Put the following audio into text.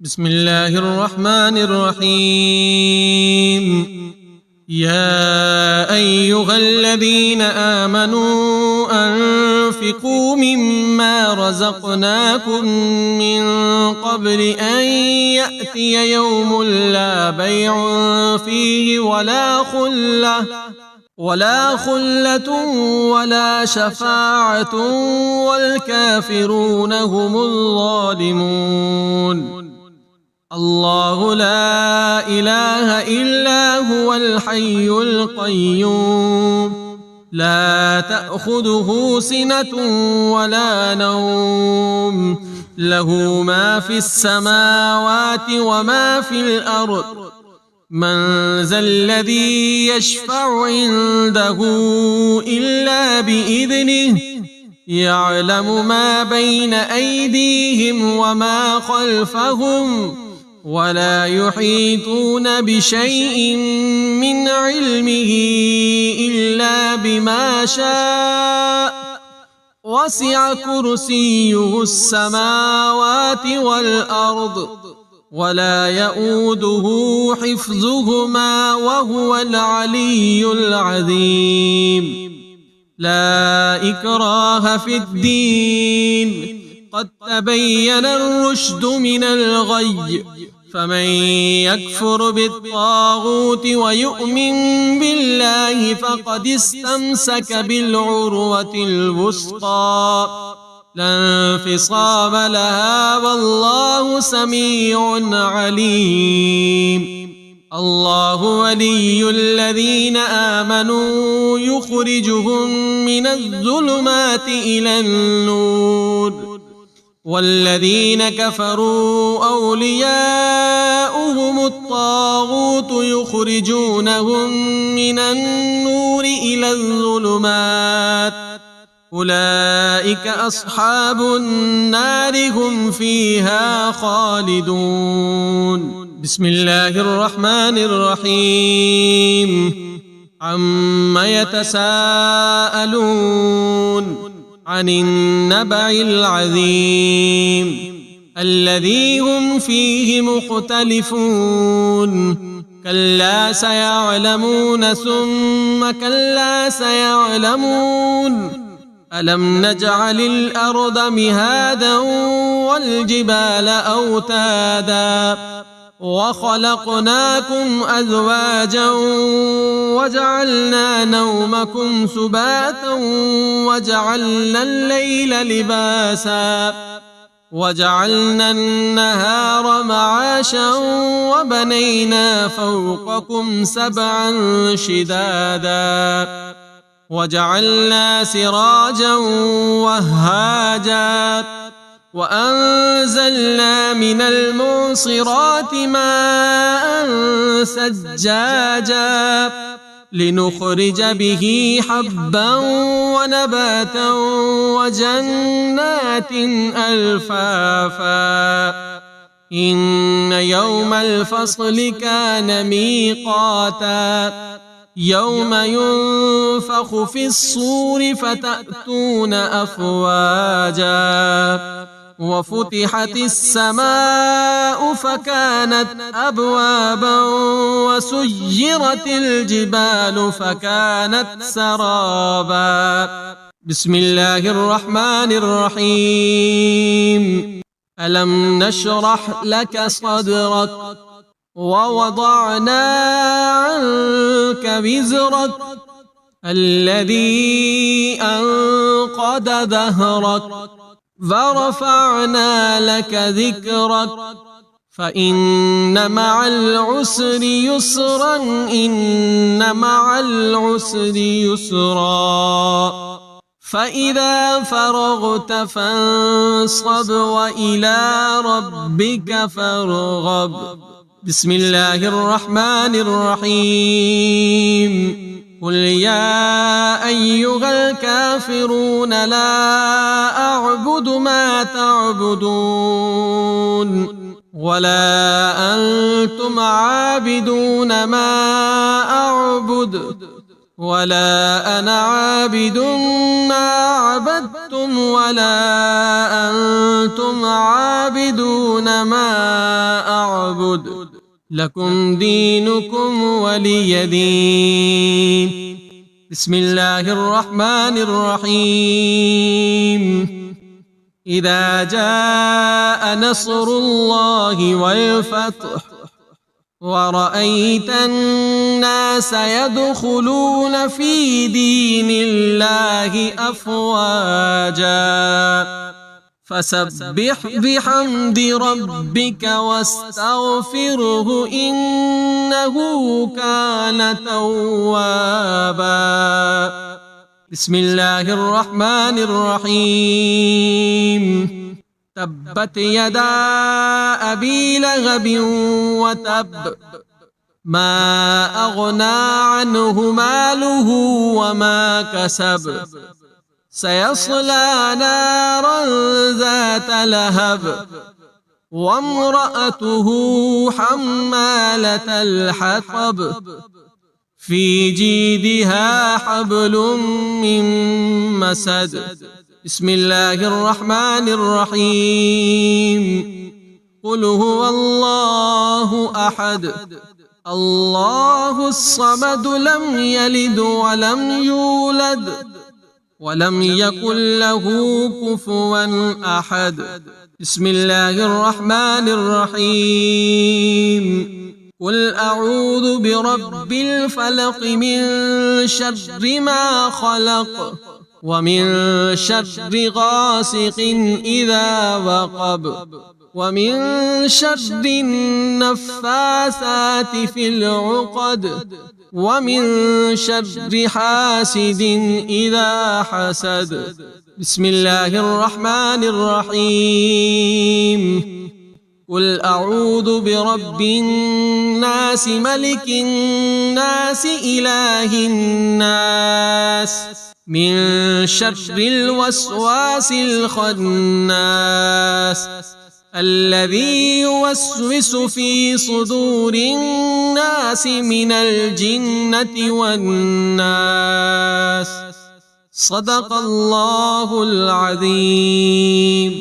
بسم الله الرحمن الرحيم. يا أيها الذين آمنوا أنفقوا مما رزقناكم من قبل أن يأتي يوم لا بيع فيه ولا خلة ولا شفاعة والكافرون هم الظالمون. الله لا إله إلا هو الحي القيوم لا تأخذه سنة ولا نوم له ما في السماوات وما في الأرض من ذا الذي يشفع عنده إلا بإذنه يعلم ما بين أيديهم وما خلفهم ولا يحيطون بشيء من علمه إلا بما شاء وسع كرسيه السماوات والأرض ولا يؤوده حفظهما وهو العلي العظيم. لا إكراه في الدين قد تبين الرشد من الغي فمن يكفر بالطاغوت ويؤمن بالله فقد استمسك بالعروة الوثقى لا انفصام لها والله سميع عليم. الله ولي الذين آمنوا يخرجهم من الظلمات إلى النور والذين كفروا أولياؤهم الطاغوت يخرجونهم من النور إلى الظلمات أولئك أصحاب النار هم فيها خالدون. بسم الله الرحمن الرحيم. عم يتساءلون عن النبأ العظيم الذي هم فيه مختلفون كلا سيعلمون ثم كلا سيعلمون ألم نجعل الأرض مهادا والجبال أوتادا وخلقناكم أزواجا وجعلنا نومكم سباتا وجعلنا الليل لباسا وجعلنا النهار معاشا وبنينا فوقكم سبعا شدادا وجعلنا سراجا وهاجا وأنزلنا من المعصرات ماء ثجاجا لنخرج به حبا ونباتا وجنات ألفافا إن يوم الفصل كان ميقاتا يوم ينفخ في الصور فتأتون أفواجا وفتحت السماء فكانت أبوابا وسيرت الجبال فكانت سرابا. بسم الله الرحمن الرحيم. ألم نشرح لك صدرك ووضعنا عنك وزرك الذي أنقض ظهرك ورفعنا لك ذكرك فإن مع العسر يسرا إن مع العسر يسرا فإذا فرغت فانصب وإلى ربك فارغب. بسم الله الرحمن الرحيم. قل يا أيها الكافرون لا أعبد ما تعبدون ولا أنتم عابدون ما أعبد ولا أنا عابد ما عبدتم ولا أنتم عابدون ما أعبد لكم دينكم ولي دين. بسم الله الرحمن الرحيم. إذا جاء نصر الله والفتح ورأيت الناس يدخلون في دين الله أفواجا فسبح بحمد ربك واستغفره إنه كان توابا. بسم الله الرحمن الرحيم. تبت يدا أبي لهب وتب ما أغنى عنه ماله وما كسب سيصلى نارا ذات لهب وامرأته حمالة الحطب في جيدها حبل من مسد. بسم الله الرحمن الرحيم. قل هو الله أحد الله الصمد لم يلد ولم يولد ولم يكن له كفوا أحد. بسم الله الرحمن الرحيم. قل أعوذ برب الفلق من شر ما خلق ومن شر غاسق إذا وقب ومن شر النفاثات في العقد ومن شر حاسد إذا حسد. بسم الله الرحمن الرحيم. قل أعوذ برب الناس ملك الناس إله الناس من شر الوسواس الخناس الذي يوسوس في صدور الناس من الجنة والناس. صدق الله العظيم.